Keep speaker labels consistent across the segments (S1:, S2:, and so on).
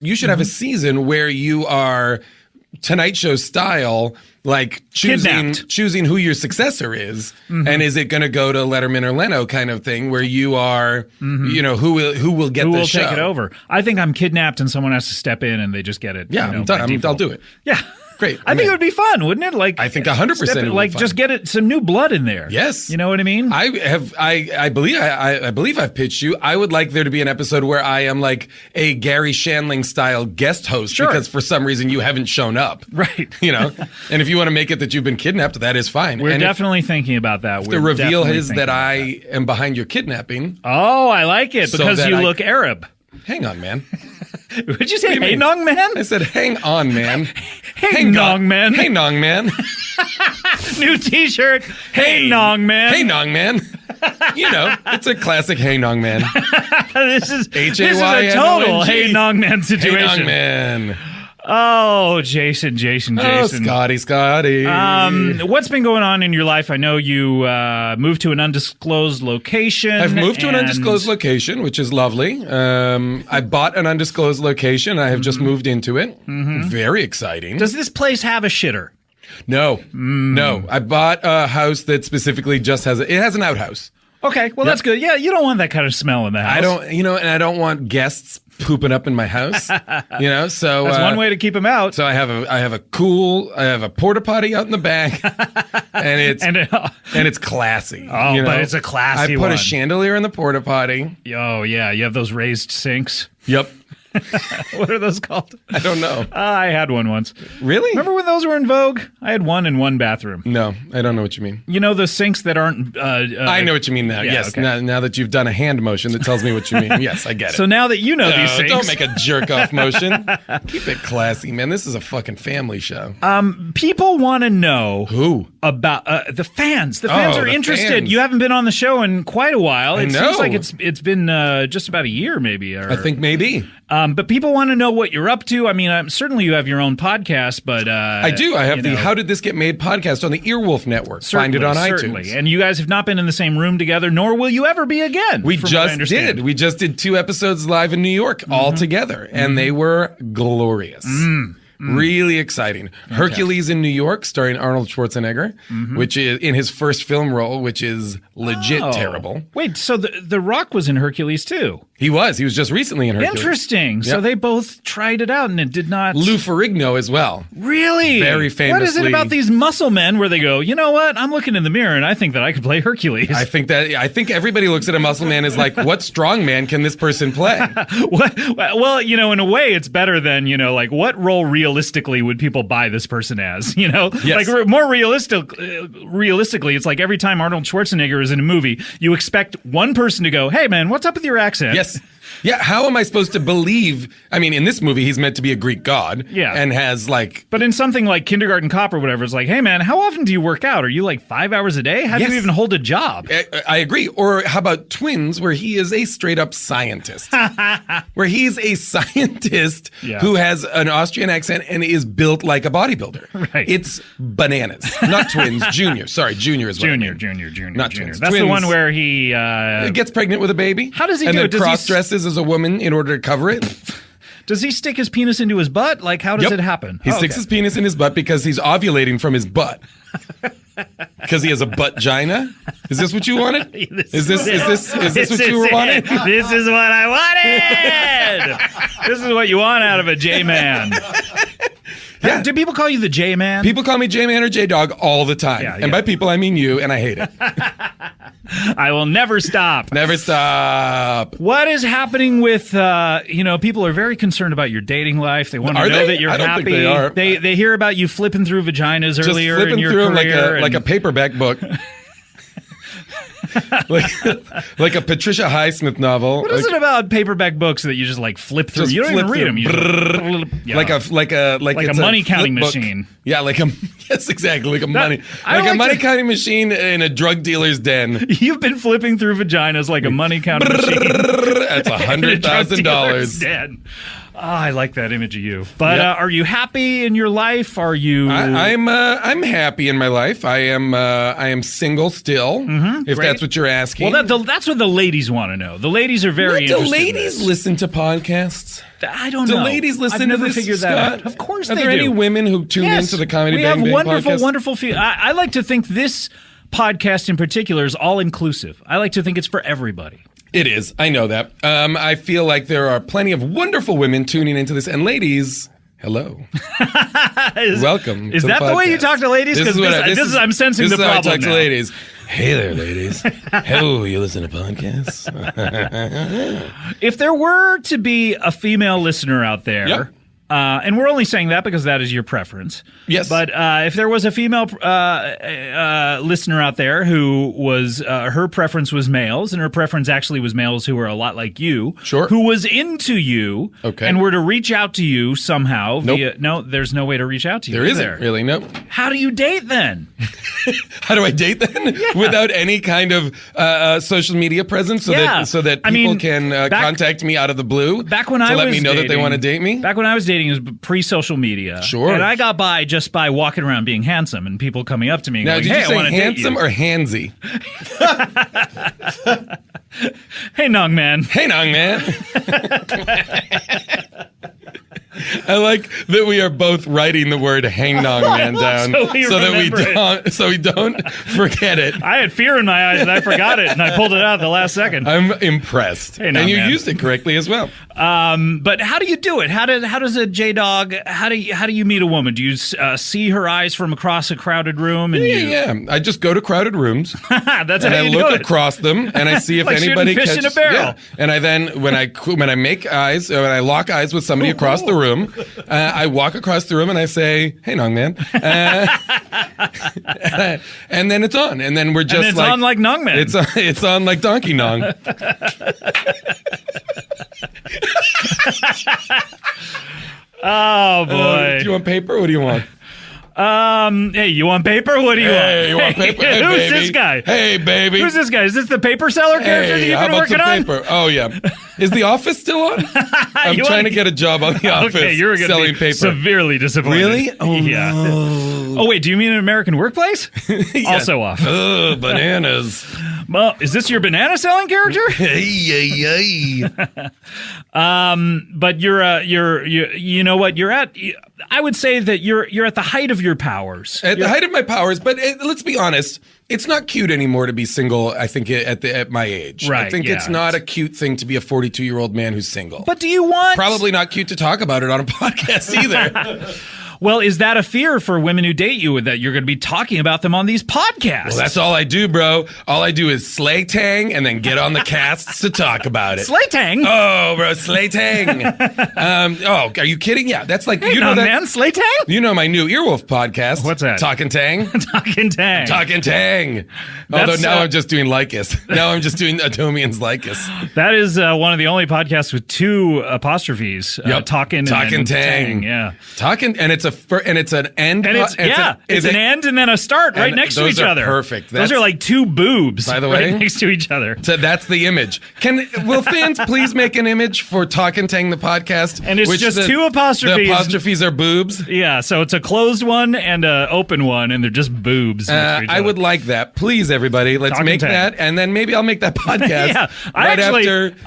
S1: You should have a season where you are Tonight Show style, like choosing who your successor is, and is it going to go to Letterman or Leno kind of thing, where you are, you know, who will get the show,
S2: take it over. I think I'm kidnapped, and someone has to step in, and they just get it.
S1: Yeah, I'm done. I'll do it.
S2: Yeah.
S1: Great.
S2: I think it would be fun, wouldn't it? Like,
S1: I think 100%.
S2: Like, just get some new blood in there.
S1: Yes.
S2: You know what I mean?
S1: I believe I've pitched you. I would like there to be an episode where I am like a Gary Shandling style guest host because for some reason you haven't shown up.
S2: Right.
S1: You know, and if you want to make it that you've been kidnapped, that is fine.
S2: We're definitely thinking about that.
S1: The reveal is that I am behind your kidnapping.
S2: Oh, I like it because you look Arab.
S1: Hang on, man.
S2: Would you say Heynongman?
S1: I said hang on, man.
S2: Heynongman.
S1: Heynongman.
S2: New T-shirt. Heynongman.
S1: Heynongman. You know, it's a classic Heynongman.
S2: This is
S1: H-A-Y-N-O-N-G.
S2: a total Heynongman situation.
S1: Heynongman.
S2: Oh, Jason.
S1: Oh, Scotty.
S2: What's been going on in your life? I know you moved to an undisclosed location.
S1: I've moved to an undisclosed location, which is lovely. I bought an undisclosed location. I have just moved into it. Very exciting.
S2: Does this place have a shitter?
S1: No. I bought a house that specifically just has it has an outhouse.
S2: Okay, well, that's good. Yeah, you don't want that kind of smell in the house.
S1: I don't want guests pooping up in my house. You know, so
S2: that's one way to keep them out.
S1: So I have a porta potty out in the back, and it's classy.
S2: Oh, you know? But it's a classy one.
S1: I put a chandelier in the porta potty.
S2: Oh yeah, you have those raised sinks.
S1: Yep.
S2: What are those called?
S1: I don't know.
S2: I had one once.
S1: Really?
S2: Remember when those were in vogue? I had one in one bathroom.
S1: No, I don't know what you mean.
S2: You know the sinks that aren't...
S1: I know what you mean now. Yeah, yes, okay. Now that you've done a hand motion that tells me what you mean. Yes, I get it.
S2: So now that you know these sinks...
S1: Don't make a jerk-off motion. Keep it classy, man. This is a fucking family show.
S2: People want to know...
S1: Who?
S2: About the fans. The fans are interested. Fans. You haven't been on the show in quite a while. It seems like it's been just about a year, maybe.
S1: I think maybe.
S2: But people want to know what you're up to. I mean, certainly you have your own podcast, but...
S1: I do. I have the How Did This Get Made podcast on the Earwolf Network. Find it on iTunes.
S2: And you guys have not been in the same room together, nor will you ever be again.
S1: We just did. We just did 2 episodes live in New York all together, and they were glorious. Really exciting. Fantastic. Hercules in New York, starring Arnold Schwarzenegger, which is in his first film role, which is legit terrible.
S2: Wait, so the Rock was in Hercules too?
S1: He was just recently in Hercules.
S2: Interesting. Yep. So they both tried it out and it did not...
S1: Lou Ferrigno as well.
S2: Really?
S1: Very famously.
S2: What is it about these muscle men where they go, you know what? I'm looking in the mirror and I think that I could play Hercules.
S1: I think everybody looks at a muscle man as like, what strong man can this person play?
S2: Well, you know, in a way it's better than, you know, like what role realistically would people buy this person as, you know?
S1: Yes.
S2: Like more realistically, it's like every time Arnold Schwarzenegger is in a movie, you expect one person to go, hey man, what's up with your accent?
S1: Yes. Yeah, how am I supposed to believe? I mean, in this movie, he's meant to be a Greek god.
S2: Yeah.
S1: And has like...
S2: But in something like Kindergarten Cop or whatever, it's like, hey, man, how often do you work out? Are you like 5 hours a day? How do you even hold a job?
S1: I agree. Or how about Twins, where he is a straight up scientist? Where he's a scientist who has an Austrian accent and is built like a bodybuilder.
S2: Right.
S1: It's bananas. Not Twins, Junior. Sorry, Junior is what I mean.
S2: Junior.
S1: Not Twins.
S2: That's
S1: Twins,
S2: the one where he...
S1: gets pregnant with a baby.
S2: How does he do it?
S1: And then cross-dresses as a woman in order to cover it.
S2: Does he stick his penis into his butt? Like, how does it happen?
S1: He sticks his penis in his butt because he's ovulating from his butt. Because he has a butt-gina? Is this what you wanted? Is this what you were wanting?
S2: This is what I wanted! This is what you want out of a J-man. Yeah. Do people call you the J-man?
S1: People call me J-man or J-dog all the time. And by people, I mean you, and I hate it.
S2: I will never stop.
S1: Never stop.
S2: What is happening with, people are very concerned about your dating life. They want to know that you're happy.
S1: Don't think they are.
S2: They hear about you flipping through vaginas earlier
S1: flipping
S2: in your
S1: through
S2: career.
S1: like a paperback book. like a Patricia Highsmith novel.
S2: What is it about paperback books that you just like flip through? You don't even read them. You
S1: like a
S2: money counting machine.
S1: Yeah, yes, exactly, like a money counting machine in a drug dealer's den.
S2: You've been flipping through vaginas like a money counting machine.
S1: That's $100,000.
S2: I like that image of you. But are you happy in your life? Are you?
S1: I'm happy in my life. I am single still. If
S2: Great.
S1: that's what you're asking.
S2: Well, that's what the ladies want to know. The ladies are very
S1: Do
S2: interested.
S1: ladies
S2: in
S1: listen to podcasts?
S2: I don't know.
S1: Do ladies listen
S2: I've
S1: to
S2: never
S1: this,
S2: figured that
S1: Scott?
S2: out. Of course
S1: Are
S2: they
S1: there
S2: do.
S1: any women who tune into the Comedy
S2: we
S1: Bang
S2: have
S1: Bang
S2: wonderful,
S1: podcast?
S2: wonderful. I like to think this podcast in particular is all inclusive. I like to think it's for everybody.
S1: It is. I know that. I feel like there are plenty of wonderful women tuning into this, and ladies. Hello. Welcome.
S2: Is
S1: to
S2: that the way you
S1: podcast.
S2: talk to ladies? Because I'm sensing the problem
S1: This is how I talk
S2: now.
S1: to ladies. Hey there, ladies. Hello, you listen to podcasts?
S2: If there were to be a female listener out there,
S1: Yep.
S2: and we're only saying that because that is your preference.
S1: Yes.
S2: But if there was a female listener out there who was her preference was males, and her preference actually was males who were a lot like you,
S1: Sure.
S2: who was into you,
S1: Okay.
S2: and were to reach out to you somehow
S1: Nope.
S2: via no, there's no way to reach out to you.
S1: There
S2: is
S1: isn't really. Nope.
S2: How do you date then?
S1: How do I date then? Without any kind of social media presence, so that
S2: I
S1: people
S2: mean,
S1: can contact me out of the blue.
S2: Back when
S1: to
S2: I
S1: let
S2: was
S1: me know that they
S2: dating-
S1: want to date me.
S2: Back when I was dating, it was pre-social media.
S1: Sure.
S2: And I got by just by walking around being handsome and people coming up to me and
S1: Now,
S2: going,
S1: did
S2: hey,
S1: you
S2: I
S1: say
S2: want to date
S1: handsome
S2: you.
S1: or handsy?
S2: Heynongman.
S1: Heynongman. I like that we are both writing the word Heynongman down so we don't forget it.
S2: I had fear in my eyes and I forgot it and I pulled it out at the last second.
S1: I'm impressed.
S2: Hey,
S1: and you
S2: man.
S1: used it correctly as well.
S2: But how do you do it? How does a J-Dog, how do you meet a woman? Do you see her eyes from across a crowded room? And
S1: Yeah. I just go to crowded rooms
S2: That's
S1: and
S2: how
S1: I
S2: you
S1: look
S2: do it.
S1: across them and I see if
S2: Like shooting
S1: anybody
S2: fish
S1: catches.
S2: in a barrel.
S1: Yeah. And I then when I make eyes, when I lock eyes with somebody across the room, I walk across the room and I say, "Hey, Nong Man," and then it's on, and then we're just
S2: And it's on like Nong Man.
S1: It's on like Donkey Nong.
S2: Oh boy.
S1: Do you want paper? What do you want?
S2: Hey, you want paper? What do you want?
S1: Hey, you want paper? Hey,
S2: Who's
S1: baby.
S2: this guy?
S1: Hey, baby.
S2: Who's this guy? Is this the paper seller character that
S1: Hey,
S2: you've
S1: how
S2: been
S1: about
S2: working
S1: some
S2: on?
S1: paper? Oh yeah. Is The Office still on? I'm
S2: You
S1: trying
S2: wanna-
S1: to get a job on The Office.
S2: Okay, you're going to
S1: selling
S2: be
S1: paper.
S2: severely disappointed.
S1: Really? Oh
S2: yeah.
S1: no.
S2: Oh wait, do you mean an American Workplace? Also off.
S1: Ugh, bananas.
S2: Well, is this your banana selling character?
S1: Hey, hey, hey.
S2: But you know what you're at. I would say that you're at the height of your powers.
S1: At the height of my powers, but let's be honest, it's not cute anymore to be single. I think at my age,
S2: Right,
S1: I think
S2: yeah,
S1: it's not a cute thing to be a 42-year-old man who's single.
S2: But do you want
S1: Probably not cute to talk about it on a podcast either.
S2: Well, is that a fear for women who date you that you're going to be talking about them on these podcasts?
S1: Well, that's all I do, bro. All I do is slay tang and then get on the casts to talk about it.
S2: Slay Tang.
S1: Oh, bro, slay tang. Are you kidding? Yeah, that's like
S2: Hey,
S1: you know that.
S2: man, Slay Tang.
S1: You know my new Earwolf podcast.
S2: What's that?
S1: Talking Tang.
S2: Talking Tang.
S1: Talking Tang. Although
S2: That's,
S1: now I'm just doing Lycus. Now I'm just doing Atomian's Lycus.
S2: That is one of the only podcasts with two apostrophes.
S1: Yep.
S2: Talking
S1: Talking
S2: Tang.
S1: Tang.
S2: Yeah.
S1: Talking, and it's an end.
S2: And it's an end and then a start right next to
S1: those
S2: each
S1: are
S2: other.
S1: perfect.
S2: Those are like two boobs,
S1: By the
S2: right
S1: way.
S2: next to each other.
S1: So that's the image. Will fans please make an image for Talkin' Tang the podcast?
S2: And it's just two apostrophes.
S1: The apostrophes are boobs.
S2: Yeah, so it's a closed one and a open one, and they're just boobs. next to each
S1: I
S2: other.
S1: would like that. Please, everybody, let's
S2: Talkin'
S1: make
S2: Tang.
S1: that, and then maybe I'll make that podcast.
S2: Yeah, I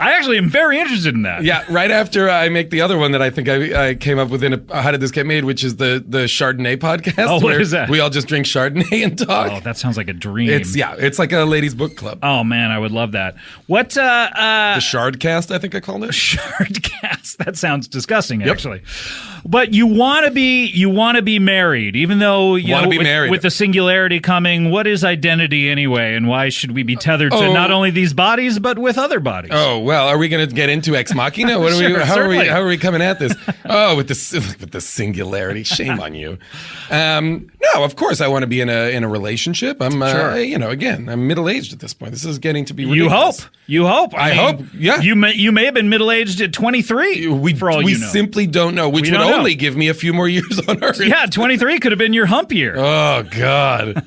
S2: actually am very interested in that.
S1: Yeah, right after I make the other one that I think I came up with in How Did This Get Made, which is the Chardonnay podcast.
S2: Oh, what
S1: where
S2: is that?
S1: We all just drink Chardonnay and talk.
S2: Oh, that sounds like a dream.
S1: It's like a ladies' book club.
S2: Oh man, I would love that. What
S1: The Shardcast, I think I called it.
S2: Shardcast? That sounds disgusting, actually. But you want to be married, even though you
S1: Wanna
S2: know,
S1: be married.
S2: with the singularity coming. What is identity anyway, and why should we be tethered to not only these bodies but with other bodies?
S1: Oh well, are we going to get into Ex Machina? What are
S2: Sure,
S1: we? How
S2: certainly.
S1: are we coming at this? Oh, with the singularity. already. Shame on you. No, of course I want to be in a relationship. I'm, again, I'm middle-aged at this point. This is getting to be ridiculous.
S2: You hope.
S1: I hope. Yeah.
S2: You may have been middle-aged at 23. For all
S1: we
S2: you know.
S1: simply don't know, which would only give me a few more years on Earth.
S2: Yeah, 23 could have been your hump year.
S1: Oh God.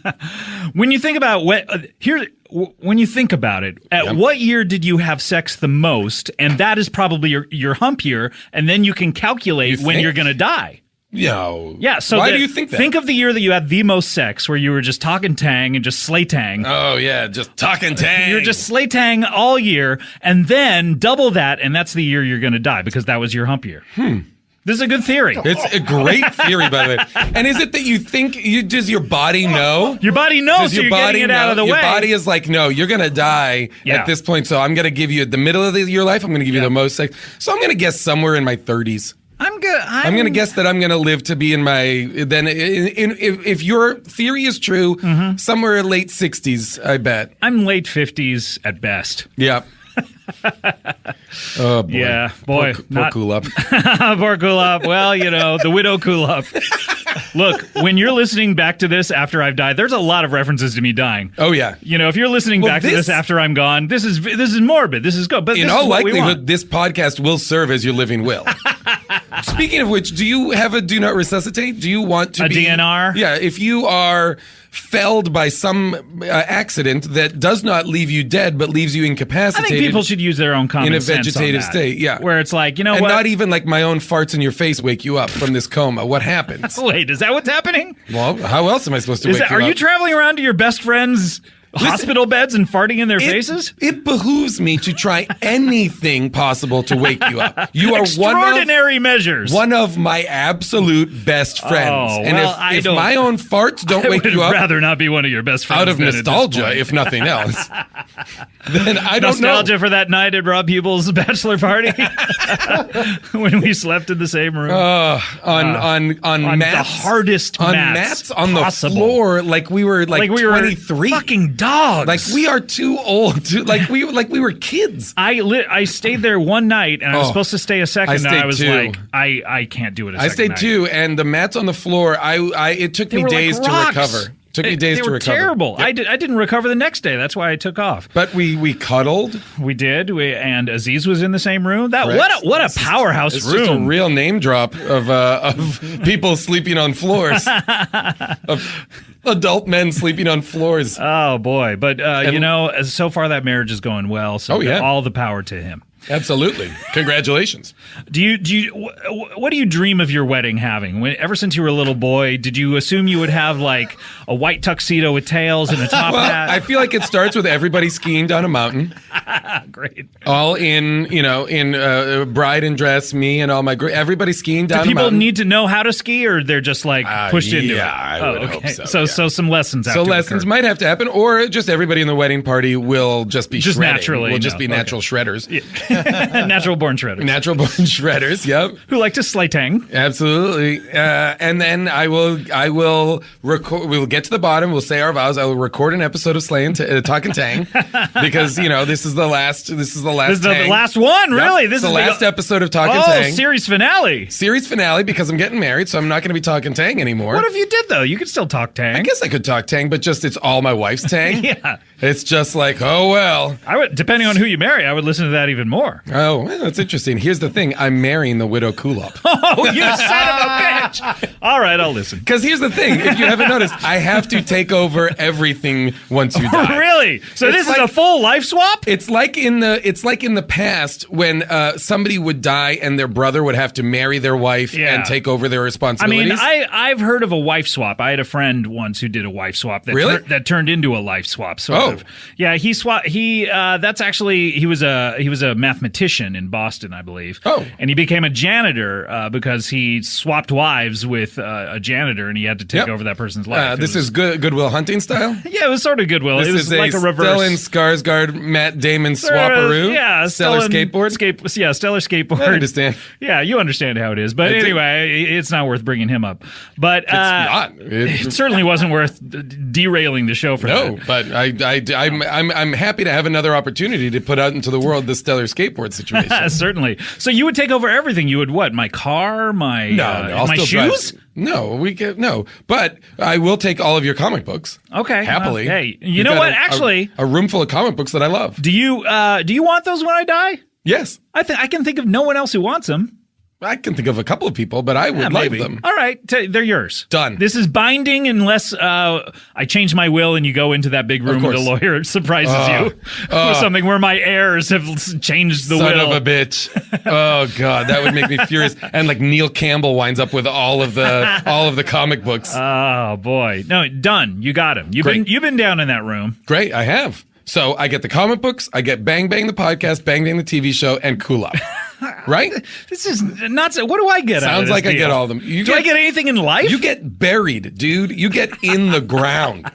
S2: When you think about when you think about it, at what year did you have sex the most? And that is probably your hump year, and then you can calculate when you're going to die.
S1: Yeah.
S2: So
S1: why do you think that?
S2: Think of the year that you had the most sex, where you were just talking tang and just slay tang.
S1: Oh yeah, just talking tang.
S2: You're just slay tang all year, and then double that, and that's the year you're going to die because that was your hump year. This is a good theory.
S1: It's a great theory, by the way. And is it that you think, does your body know?
S2: Your body knows, so you're getting it out of the way.
S1: Your body is like, no, you're going to die at this point, so I'm going to give you, at the middle of your life, I'm going to give you the most sex. So I'm going to guess somewhere in my 30s. I'm going to guess that I'm going to live to be in my, then if your theory is true, somewhere late 60s, I bet.
S2: I'm late 50s at best.
S1: Yeah. Oh boy.
S2: Yeah, boy.
S1: Poor Kulop.
S2: Poor Kulop. Well, the widow Kulop. Look, when you're listening back to this after I've died, there's a lot of references to me dying.
S1: Oh yeah.
S2: If you're listening back to this after I'm gone, this is morbid. This is good. But
S1: in all likelihood, this podcast will serve as your living will. Speaking of which, do you have a do not resuscitate? Do you want to be
S2: DNR?
S1: Yeah, if you are felled by some accident that does not leave you dead but leaves you incapacitated.
S2: I think people should use their own common sense
S1: in a vegetative state. Yeah,
S2: where it's like, and
S1: what? Not even like my own farts in your face wake you up from this coma. What happens?
S2: Wait, is that what's happening?
S1: Well, how else am I supposed to wake you up?
S2: Are you traveling around to your best friends' hospital beds and farting in their faces?
S1: It behooves me to try anything possible to wake you up. You are
S2: extraordinary measures.
S1: One of my absolute best friends.
S2: Oh,
S1: and if my own farts don't wake you up,
S2: I would rather not be one of your best friends.
S1: Out of nostalgia, if nothing else. Then I don't know.
S2: Nostalgia for that night at Rob Hubel's bachelor party when we slept in the same room.
S1: On mats,
S2: the hardest
S1: mats on
S2: possible.
S1: The floor, like we were 23.
S2: Fucking dogs.
S1: Like we are too old to like we were kids.
S2: I stayed there one night and I was supposed to stay a second. And I was like, I can't do it. I
S1: stayed too, and the mats on the floor. It took me days to recover. Took me days to recover.
S2: They were terrible. Yep. I didn't recover the next day. That's why I took off.
S1: But we cuddled.
S2: We did. And Aziz was in the same room. What a powerhouse room.
S1: It's just a real name drop of people sleeping on floors. Of adult men sleeping on floors.
S2: Oh boy! But so far that marriage is going well. So all the power to him.
S1: Absolutely. Congratulations.
S2: What do you dream of your wedding having? Ever since you were a little boy, did you assume you would have like a white tuxedo with tails and a top hat?
S1: I feel like it starts with everybody skiing down a mountain.
S2: Great.
S1: All in bride and dress, me and all my everybody skiing down a mountain.
S2: Do people need to know how to ski, or they're just like pushed into it?
S1: Yeah, I would hope so.
S2: So some lessons have to
S1: lessons
S2: occur.
S1: Might have to happen, or just everybody in the wedding party will just be shredding.
S2: Naturally.
S1: We'll just be natural shredders.
S2: Yeah. Natural born shredders.
S1: Natural born shredders, yep.
S2: Who like to slay tang.
S1: Absolutely. And then I will record, we'll get to the bottom, we'll say our vows, I will record an episode of Talking Tang, because, this is the last
S2: This is the last one, really?
S1: Yep. This is the last episode of Talking Tang.
S2: Series finale.
S1: Series finale, because I'm getting married, so I'm not going to be talking Tang anymore.
S2: What if you did, though? You could still talk Tang.
S1: I guess I could talk Tang, but just it's all my wife's Tang.
S2: Yeah.
S1: It's just like, oh, well.
S2: Depending on who you marry, I would listen to that even more.
S1: Oh, well, that's interesting. Here's the thing. I'm marrying the widow Kulop.
S2: Oh, you son of a bitch. All right, I'll listen.
S1: Because here's the thing. If you haven't noticed, I have to take over everything once you die.
S2: Really? So this is a full life swap?
S1: It's like in the past when somebody would die and their brother would have to marry their wife and take over their responsibilities.
S2: I mean, I've heard of a wife swap. I had a friend once who did a wife swap that turned into a life swap. Sort of. Yeah, he swapped. That's actually he was a mathematician in Boston, I believe.
S1: Oh,
S2: and he became a janitor because he swapped wives with a janitor, and he had to take over that person's life.
S1: This is Goodwill Hunting style.
S2: Yeah, it was sort of Goodwill. It was like a reverse
S1: Stellan Skarsgård, Matt Damon swaparoo.
S2: Yeah,
S1: Stellar Skateboard.
S2: Stellar Skateboard.
S1: I understand.
S2: Yeah, you understand how it is. But anyway, it's not worth bringing him up. But
S1: it's not.
S2: It certainly wasn't worth derailing the show for that.
S1: No, but I'm happy to have another opportunity to put out into the world the Stellar Skateboard situation.
S2: Certainly. So you would take over everything. You would what? My car? My
S1: I'll
S2: my
S1: still
S2: shoes?
S1: Drive. No, but I will take all of your comic books.
S2: Okay,
S1: happily.
S2: Hey, you know what? Actually,
S1: a room full of comic books that I love.
S2: Do you want those when I die?
S1: Yes,
S2: I can think of no one else who wants them.
S1: I can think of a couple of people, but I would like them.
S2: All right, they're yours.
S1: Done.
S2: This is binding unless I change my will and you go into that big room and the lawyer surprises you with something where my heirs have changed the will.
S1: Son of a bitch. Oh, God, that would make me furious. And like Neil Campbell winds up with all of the comic books.
S2: Oh, boy. No, done. You got him. You've been down in that room.
S1: Great, I have. So I get the comic books, I get Bang Bang the podcast, Bang Bang the TV show, and Kulop. Right?
S2: This is not so. What do I get?
S1: Sounds like deal? I get all of them.
S2: Do I get anything in life?
S1: You get buried, dude. You get in the ground.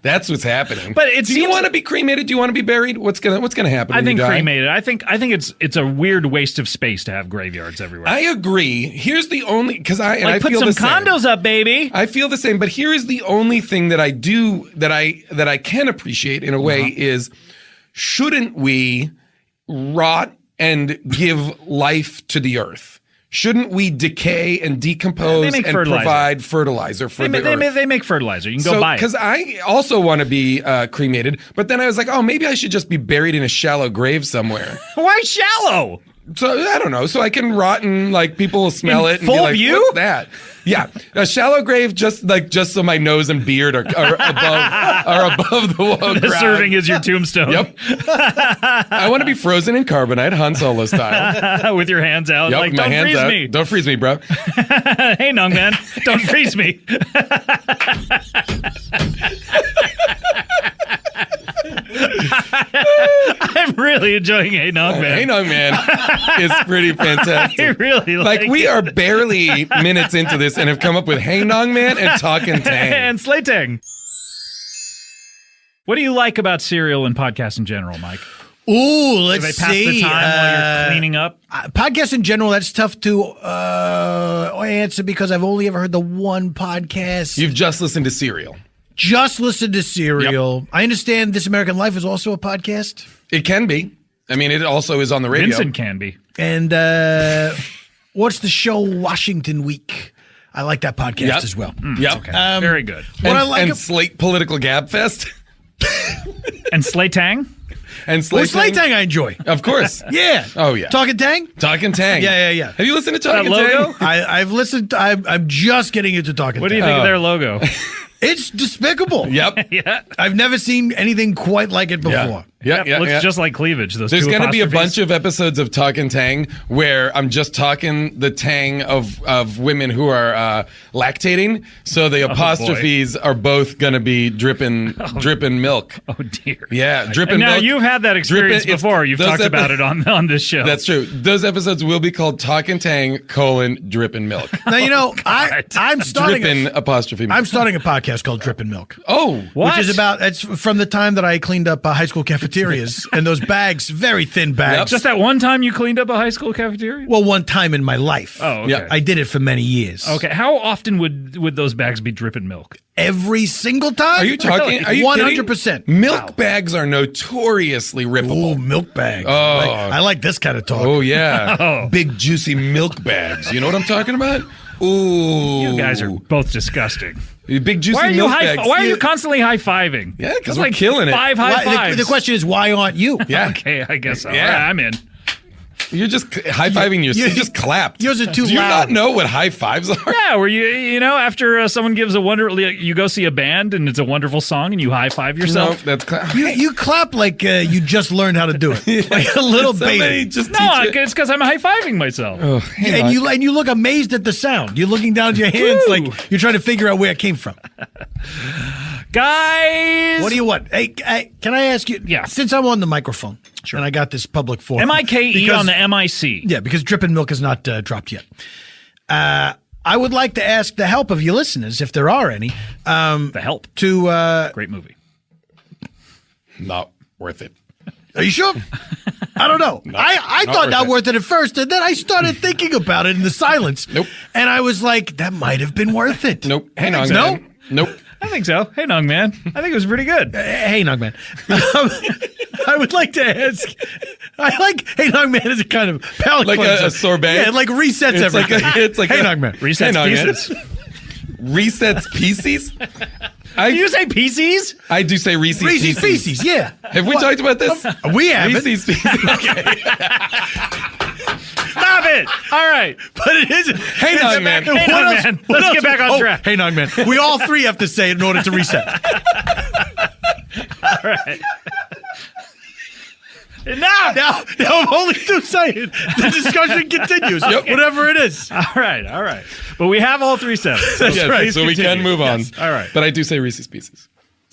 S1: That's what's happening.
S2: But
S1: do you want to be cremated? Do you want to be buried? What's gonna happen?
S2: I think cremated. I think it's a weird waste of space to have graveyards everywhere.
S1: I agree. Here's the only I
S2: put
S1: feel
S2: some
S1: the same.
S2: condos up, baby.
S1: I feel the same. But here is the only thing that I do that I can appreciate in a way is, shouldn't we rot and give life to the earth? Shouldn't we decay and decompose and provide fertilizer for the earth?
S2: They make fertilizer. You can go buy it.
S1: Because I also want to be cremated, but then I was like, oh, maybe I should just be buried in a shallow grave somewhere.
S2: Why shallow?
S1: So I don't know. So I can rot and like people will smell it and
S2: full
S1: be like,
S2: view?
S1: What's that? Yeah, a shallow grave, just so my nose and beard are above the ground.
S2: The serving is your tombstone.
S1: Yep. I want to be frozen in carbonite, Han Solo style,
S2: with your hands out.
S1: Yep,
S2: like, don't freeze me.
S1: Don't freeze me, bro.
S2: Heynongman, don't freeze me. I'm really enjoying Heynongman.
S1: Heynongman is pretty fantastic.
S2: I really like
S1: we are barely minutes into this and have come up with Heynongman and Talkin' Tang.
S2: And Slaytang. What do you like about Serial and podcasts in general, Mike?
S3: Ooh, let's see.
S2: Do they pass the time while you're cleaning up?
S3: Podcasts in general, that's tough to answer because I've only ever heard the one podcast.
S1: You've just listened to Serial.
S3: Just listened to Serial.
S1: Yep.
S3: I understand This American Life is also a podcast.
S1: It can be. I mean, it also is on the radio.
S2: Vincent can be.
S3: And what's the show Washington Week? I like that podcast as well.
S1: Yep.
S2: Okay. Very good.
S1: And Slate Political Gab Fest.
S2: And Slaytang?
S1: And
S3: Slaytang I enjoy.
S1: Of course.
S3: Yeah.
S1: Oh, yeah.
S3: Talkin' Tang?
S1: Talkin' Tang.
S3: Yeah.
S1: Have you listened to Talkin'
S2: logo?
S1: Tang?
S3: I've listened. I'm just getting into Talkin' Tang.
S2: What do you think of their logo?
S3: It's despicable.
S1: Yep.
S2: Yeah.
S3: I've never seen anything quite like it before.
S1: Yeah.
S2: Looks just like cleavage. There's
S1: going to be a bunch of episodes of Talkin' Tang where I'm just talking the tang of women who are lactating. So the apostrophes are both going to be dripping milk.
S2: Oh dear.
S1: Yeah, dripping
S2: milk. Now
S1: milk.
S2: you've had that experience before. You've talked about it on this show.
S1: That's true. Those episodes will be called Talkin' Tang: dripping milk.
S3: Now I'm starting
S1: dripping apostrophe milk.
S3: I'm starting a podcast called Drippin' Milk.
S1: Oh,
S2: what?
S3: Which is it's from the time that I cleaned up high school cafeterias and those bags, very thin bags.
S1: Yep.
S2: Just that one time you cleaned up a high school cafeteria?
S3: Well, one time in my life.
S2: Oh, okay.
S1: Yeah.
S3: I did it for many years.
S2: Okay. How often would those bags be dripping milk?
S3: Every single time?
S1: Are you talking? Are you
S3: 100%.
S1: Milk bags are notoriously rippable.
S3: Ooh, milk bags.
S1: Oh.
S3: I like this kind of talk.
S1: Oh, yeah. Big, juicy milk bags. You know what I'm talking about? Ooh.
S2: You guys are both disgusting.
S1: Big, juicy milk bags.
S2: Why are you constantly high-fiving?
S1: Yeah, because we're killing it.
S2: 5 high fives.
S3: The question is, why aren't you?
S1: Yeah.
S2: Okay, I guess so.
S1: Yeah.
S2: All right, I'm in.
S1: You're just high-fiving yourself. You just clapped.
S3: Yours are too loud.
S1: Do you not know what high fives are?
S2: Yeah, where after someone gives you go see a band and it's a wonderful song and you high-five yourself?
S1: No, that's
S3: you clap like you just learned how to do it. Like a little baby.
S2: It's because I'm high-fiving myself.
S1: Oh,
S3: and you look amazed at the sound. You're looking down at your hands like you're trying to figure out where it came from.
S2: Guys!
S3: What do you want? Hey, can I ask you?
S2: Yeah.
S3: Since I'm on the microphone, and I got this public forum.
S2: MIKE on the MIC.
S3: Yeah, because Drippin' Milk is not dropped yet. I would like to ask the help of you listeners, if there are any.
S2: The Help. Great movie.
S1: Not worth it.
S3: Are you sure? I don't know. I thought not worth it at first, and then I started thinking about it in the silence.
S1: Nope.
S3: And I was like, that might have been worth it.
S1: Nope. Hang on.
S3: No?
S1: Nope.
S2: I think so. Heynongman. I think it was pretty good.
S3: Heynongman. I would like to ask. I like Heynongman as a kind of palate
S1: like
S3: cleanser.
S1: a sorbet.
S3: Yeah, it like resets everything.
S1: It's like
S3: Heynongman.
S2: Resets pieces.
S1: Reese's Pieces?
S2: Did you say PCs?
S1: I do say Reese's
S3: Pieces, yeah.
S1: Have we talked about this?
S3: We haven't.
S1: Reese's Pieces. Okay.
S2: Stop it! All right,
S3: But it isn't.
S1: Heynongman.
S2: Heynongman. Let's get back on track.
S3: Heynongman. We all three have to say it in order to reset.
S2: All right.
S3: Now I'm only to say it. The discussion continues.
S1: Yep.
S3: Whatever it is.
S2: All right. But we have all 3 steps. So
S1: Yes,
S2: please
S1: so we can
S2: continue.
S1: move on.
S2: Yes. All right.
S1: But I do say Reese's Pieces.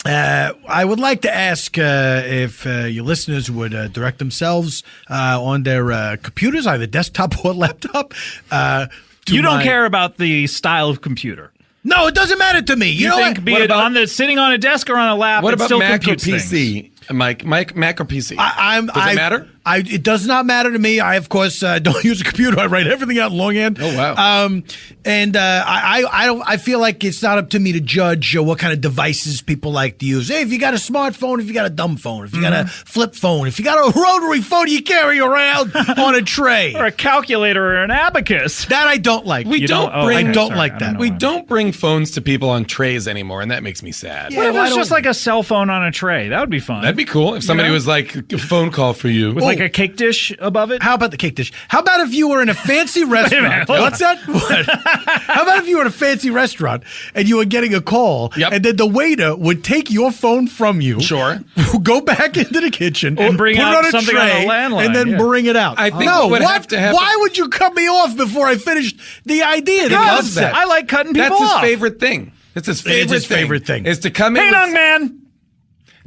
S3: I would like to ask if your listeners would direct themselves on their computers, either desktop or laptop.
S2: You don't care about the style of computer.
S3: No, it doesn't matter to me. You know
S2: think
S3: what?
S2: be
S1: What
S2: it
S1: about-
S2: sitting on a desk or on a lap,
S1: What
S2: it
S1: about
S2: still
S1: Mac or
S2: computes things.
S1: PC? Mac or PC? Does it matter?
S3: It does not matter to me. I, of course, don't use a computer. I write everything out in longhand.
S1: Oh, wow.
S3: I feel like it's not up to me to judge what kind of devices people like to use. Hey, if you got a smartphone, if you got a dumb phone, if you got a flip phone, if you got a rotary phone you carry around on a tray.
S2: Or a calculator or an abacus.
S3: That I don't like.
S1: We don't
S2: don't- oh,
S1: bring.
S3: I don't
S2: sorry,
S3: like
S2: I
S3: that.
S2: don't know
S1: We
S2: why.
S1: don't bring phones to people on trays anymore, and that makes me sad.
S3: Yeah.
S2: What if
S3: why
S2: it's just
S3: don't
S2: like a cell phone on a tray? That would be fun.
S1: That'd be cool if somebody
S2: know?
S1: was like a phone call for you.
S2: With like a cake dish above it.
S3: How about the cake dish? How about if you were in a fancy restaurant?
S2: hold on.
S3: What's that? What? How about if you were in a fancy restaurant and you were getting a call,
S1: Yep.
S3: and then the waiter would take your phone from you,
S1: Sure.
S3: go back into the kitchen,
S2: And bring
S3: put
S2: out
S3: it on a
S2: something on
S3: tray,
S2: a landline,
S3: and then
S2: yeah.
S3: bring it out.
S1: I think
S3: no,
S1: what would
S3: what?
S1: have to happen-
S3: Why would you cut me off before I finished the idea? The
S1: Because
S3: concept?
S2: I like cutting people
S1: That's his
S2: off.
S1: favorite thing. That's his favorite
S3: his
S1: thing.
S3: favorite thing.
S1: Is to come in.
S2: Hey,
S1: with-
S2: young man.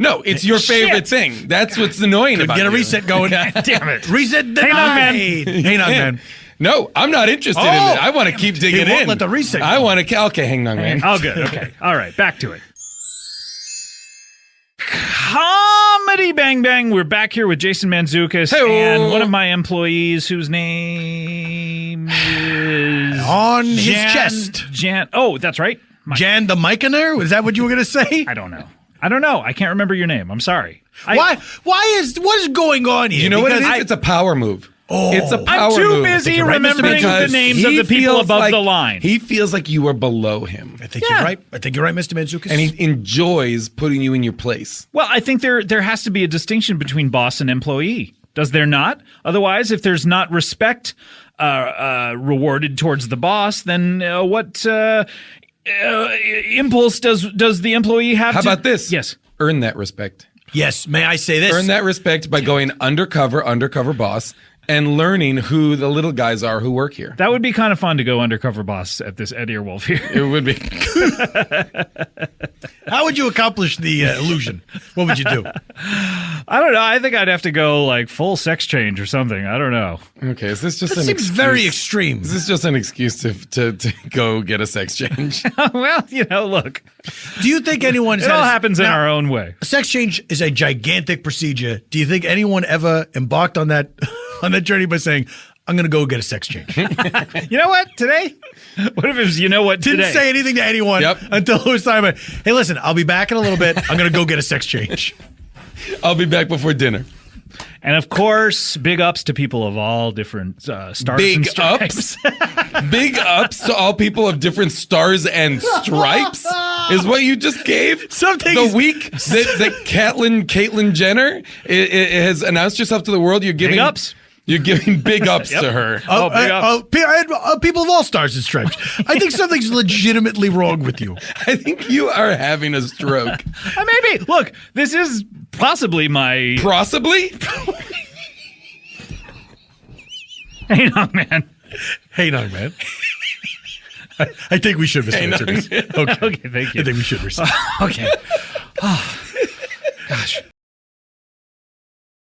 S1: No, it's your favorite thing. That's what's annoying about
S3: Get a
S1: you.
S3: reset going.
S2: Damn it.
S3: Reset denied. Hey, man.
S1: No, I'm not interested in
S3: Oh.
S1: it. I want to keep digging
S3: He won't
S1: in.
S3: let the reset
S1: I
S3: go.
S1: want to. Okay, hang on, man.
S2: Oh, good. Okay. All right. Back to it. Comedy Bang Bang. We're back here with Jason Mantzoukas
S1: Hey-o.
S2: and one of my employees whose name is
S3: On his chest.
S2: Jan. Oh, that's right.
S3: Jan the Mikener? Was that what you were going to say?
S2: I don't know. I can't remember your name. I'm sorry.
S3: What is going on here?
S1: You know what it is?
S3: Because
S1: It's a power move.
S3: Oh.
S1: It's a power
S2: I'm too
S1: move.
S2: busy
S3: you're right, Mr.
S2: remembering
S3: Because
S2: the names of
S1: he
S2: the people
S1: feels
S2: above
S1: like-
S2: the line.
S1: He feels like you are below him,
S3: I think
S2: Yeah.
S3: you're right. I think you're right, Mr. Mantzoukas.
S1: and he enjoys putting you in your place.
S2: Well, I think there has to be a distinction between boss and employee. Does there not? Otherwise, if there's not respect rewarded towards the boss, then what impulse does the employee have?
S1: How about this?
S2: Yes.
S1: Earn that respect.
S3: Yes, may I say this?
S1: Earn that respect by going undercover boss, and learning who the little guys are who work here.
S2: That would be kind of fun to go undercover boss at this Ed Earwolf here.
S1: It would be.
S3: How would you accomplish the illusion? What would you do?
S2: I don't know. I think I'd have to go like full sex change or something. I don't know.
S1: Okay, is this just
S3: That
S1: an
S3: seems
S1: excuse?
S3: very extreme.
S1: Is this just an excuse to go get a sex change?
S2: Well, look,
S3: Do you think anyone
S2: it all happens in our own way.
S3: Sex change is a gigantic procedure. Do you think anyone ever embarked on that journey by saying, I'm going to go get a sex change?
S2: You know what? Today? What if it was, you know what,
S3: Didn't
S2: today?
S3: say anything to anyone
S1: Yep.
S3: until it was time. Hey, listen, I'll be back in a little bit. I'm going to go get a sex change.
S1: I'll be back before dinner.
S2: And of course, big ups to people of all different stars and
S1: Big
S2: stripes.
S1: Big ups to all people of different stars and stripes is what you just gave.
S3: Some things-
S1: The week that Caitlyn Jenner has announced herself to the world, you're giving
S2: Big ups.
S1: You're giving big ups to her.
S2: Big ups.
S3: People of all stars and stripes. I think something's legitimately wrong with you.
S1: I think you are having a stroke.
S2: Maybe. Look, this is possibly my...
S1: Possibly?
S2: Hey, no, man.
S3: Hey, no, man. I think we should, Mr.
S1: Hey, no,
S3: Mantzoukas.
S1: man.
S3: Okay.
S2: Okay, thank you.
S3: I think we should receive.
S2: Okay. Oh, gosh.